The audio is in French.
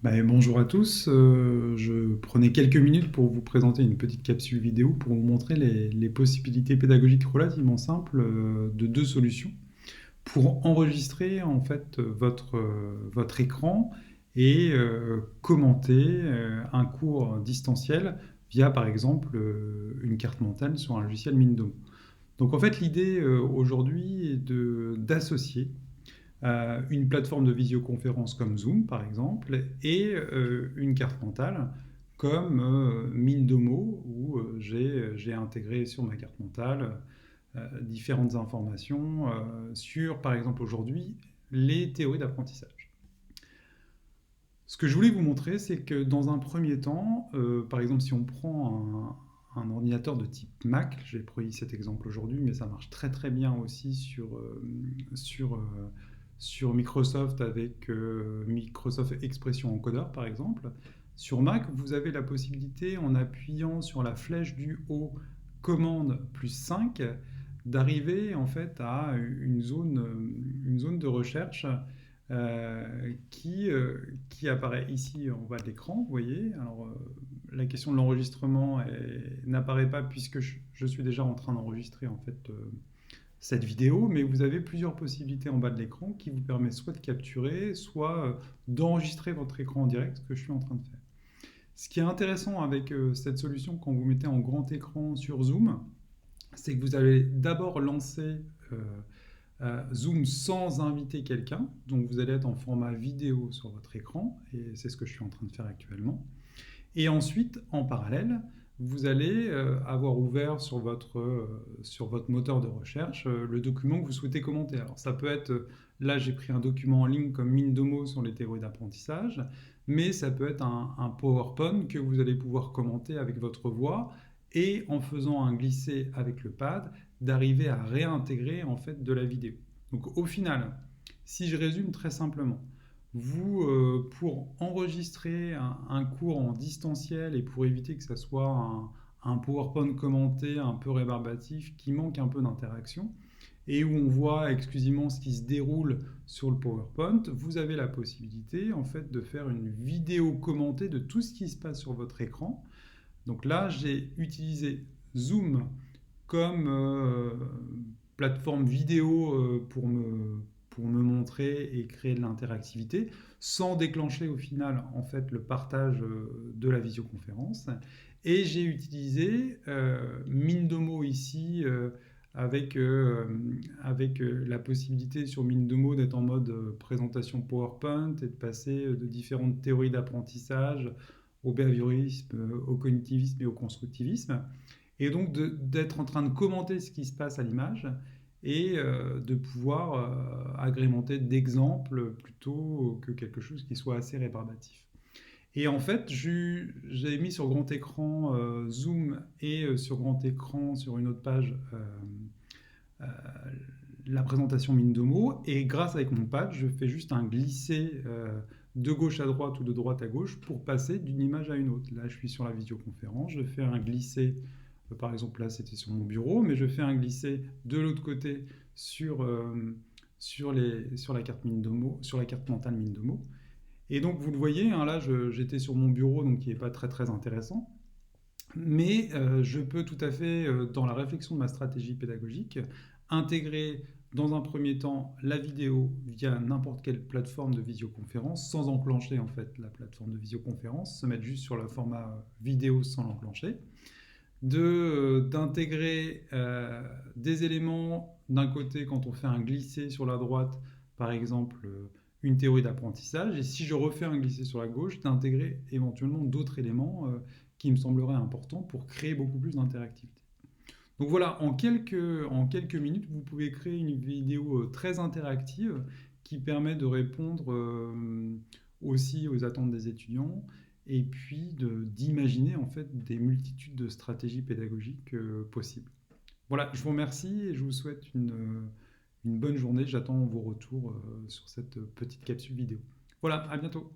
Bonjour à tous, je prenais quelques minutes pour vous présenter une petite capsule vidéo pour vous montrer les possibilités pédagogiques relativement simples de deux solutions pour enregistrer en fait votre écran et commenter un cours distanciel via par exemple une carte mentale sur un logiciel Mindomo. Donc en fait l'idée aujourd'hui est d'associer une plateforme de visioconférence comme Zoom, par exemple, et une carte mentale comme Mindomo, où j'ai intégré sur ma carte mentale différentes informations sur, par exemple, aujourd'hui, les théories d'apprentissage. Ce que je voulais vous montrer, c'est que dans un premier temps, par exemple, si on prend un ordinateur de type Mac, j'ai pris cet exemple aujourd'hui, mais ça marche très très bien aussi sur, euh, sur Microsoft avec Microsoft Expression Encoder par exemple. Sur Mac, vous avez la possibilité, en appuyant sur la flèche du haut commande plus 5, d'arriver en fait à une zone de recherche qui apparaît ici en bas de l'écran, vous voyez. Alors, la question de l'enregistrement n'apparaît pas puisque je suis déjà en train d'enregistrer en fait cette vidéo, mais vous avez plusieurs possibilités en bas de l'écran qui vous permettent soit de capturer, soit d'enregistrer votre écran en direct, ce que je suis en train de faire. Ce qui est intéressant avec cette solution quand vous mettez en grand écran sur Zoom, c'est que vous allez d'abord lancer Zoom sans inviter quelqu'un, donc vous allez être en format vidéo sur votre écran, et c'est ce que je suis en train de faire actuellement. Et ensuite, en parallèle, vous allez avoir ouvert sur votre moteur de recherche le document que vous souhaitez commenter. Alors ça peut être, là j'ai pris un document en ligne comme Mindomo sur les théories d'apprentissage, mais ça peut être un PowerPoint que vous allez pouvoir commenter avec votre voix et en faisant un glisser avec le pad, d'arriver à réintégrer en fait de la vidéo. Donc au final, si je résume très simplement, vous, pour enregistrer un cours en distanciel et pour éviter que ça soit un PowerPoint commenté un peu rébarbatif qui manque un peu d'interaction et où on voit exclusivement ce qui se déroule sur le PowerPoint, vous avez la possibilité en fait de faire une vidéo commentée de tout ce qui se passe sur votre écran. Donc là, j'ai utilisé Zoom comme plateforme vidéo pour me montrer et créer de l'interactivité, sans déclencher au final en fait le partage de la visioconférence. Et j'ai utilisé Mindomo ici avec la possibilité sur Mindomo d'être en mode présentation PowerPoint et de passer de différentes théories d'apprentissage au behaviorisme, au cognitivisme et au constructivisme. Et donc d'être en train de commenter ce qui se passe à l'image et de pouvoir agrémenter d'exemples plutôt que quelque chose qui soit assez rébarbatif. Et en fait, j'avais mis sur grand écran Zoom et sur grand écran sur une autre page euh, la présentation Mindomo. Et grâce avec mon pad, je fais juste un glisser de gauche à droite ou de droite à gauche pour passer d'une image à une autre. Là, je suis sur la visioconférence, je fais un glisser par exemple, là, c'était sur mon bureau, mais je fais un glisser de l'autre côté sur la carte Mindomo, sur la carte mentale Mindomo. Et donc, vous le voyez, hein, là, j'étais sur mon bureau, donc qui n'est pas très très intéressant. Mais je peux tout à fait, dans la réflexion de ma stratégie pédagogique, intégrer dans un premier temps la vidéo via n'importe quelle plateforme de visioconférence, sans enclencher en fait la plateforme de visioconférence, se mettre juste sur le format vidéo sans l'enclencher d'intégrer des éléments d'un côté quand on fait un glissé sur la droite, par exemple une théorie d'apprentissage, et si je refais un glissé sur la gauche, d'intégrer éventuellement d'autres éléments qui me sembleraient importants pour créer beaucoup plus d'interactivité. Donc voilà, en quelques minutes, vous pouvez créer une vidéo très interactive qui permet de répondre aussi aux attentes des étudiants et puis d'imaginer en fait des multitudes de stratégies pédagogiques possibles. Voilà, je vous remercie et je vous souhaite une bonne journée. J'attends vos retours sur cette petite capsule vidéo. Voilà, à bientôt.